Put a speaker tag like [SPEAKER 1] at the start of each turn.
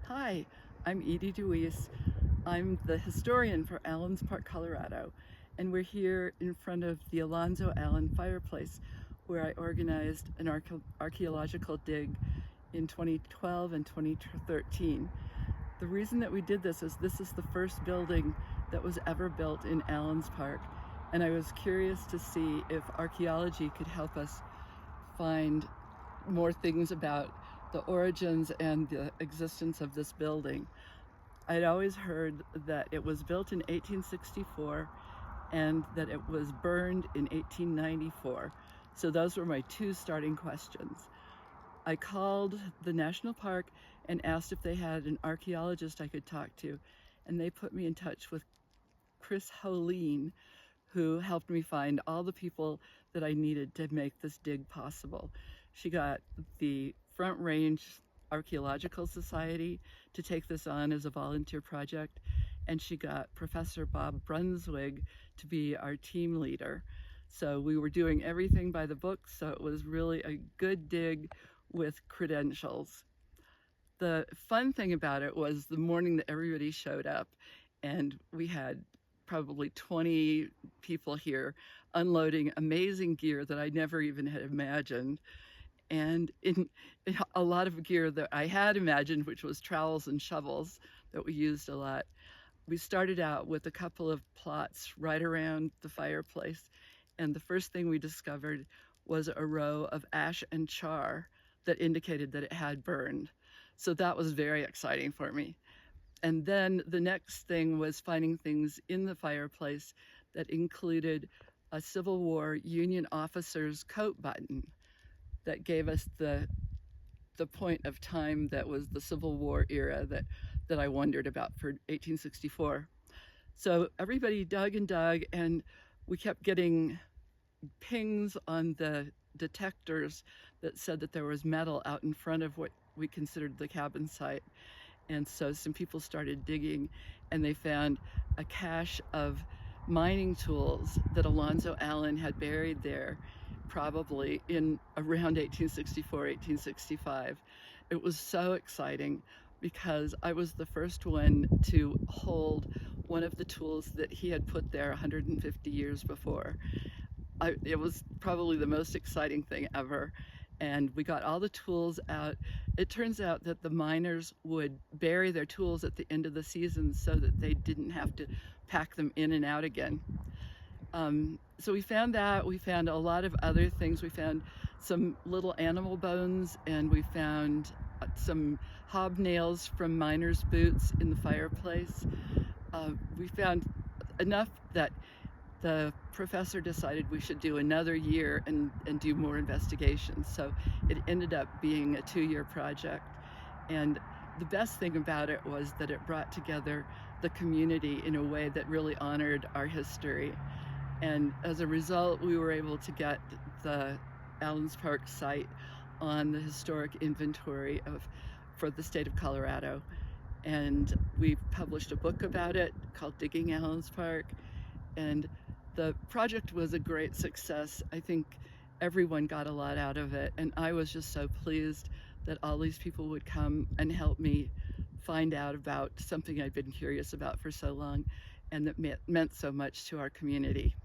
[SPEAKER 1] Hi, I'm Edie DeWeese. I'm the historian for Allenspark, Colorado, and we're here in front of the Alonzo N fireplace where I organized an archaeological dig in 2012 and 2013. The reason that we did this is the first building that was ever built in Allenspark, and I was curious to see if archaeology could help us find more things about the origins and the existence of this building. I'd always heard that it was built in 1864 and that it was burned in 1894. So those were my two starting questions. I called the national park and asked if they had an archaeologist I could talk to, and they put me in touch with Chris Holeen, who helped me find all the people that I needed to make this dig possible. She got the Front Range Archaeological Society to take this on as a volunteer project, and she got Professor Bob Brunswig to be our team leader. So we were doing everything by the book, so it was really a good dig with credentials. The fun thing about it was the morning that everybody showed up, and we had probably 20 people here unloading amazing gear that I never even had imagined. And in a lot of gear that I had imagined, which was trowels and shovels that we used a lot. We started out with a couple of plots right around the fireplace, and the first thing we discovered was a row of ash and char that indicated that it had burned. So that was very exciting for me. And then the next thing was finding things in the fireplace that included a Civil War Union officer's coat button that gave us the point of time that was the Civil War era that I wondered about for 1864. So everybody dug and dug, and we kept getting pings on the detectors that said that there was metal out in front of what we considered the cabin site. And so some people started digging, and they found a cache of mining tools that Alonzo N had buried there, probably in around 1864, 1865. It was so exciting because I was the first one to hold one of the tools that he had put there 150 years before. It was probably the most exciting thing ever. And we got all the tools out. It turns out that the miners would bury their tools at the end of the season so that they didn't have to pack them in and out again. So we found that. We found a lot of other things. We found some little animal bones, and we found some hobnails from miners' boots in the fireplace. We found enough that the professor decided we should do another year and do more investigations. So it ended up being a 2-year project. And the best thing about it was that it brought together the community in a way that really honored our history. And as a result, we were able to get the Allenspark site on the historic inventory for the state of Colorado. And we published a book about it called Digging Allenspark. And the project was a great success. I think everyone got a lot out of it, and I was just so pleased that all these people would come and help me find out about something I'd been curious about for so long, and that meant so much to our community.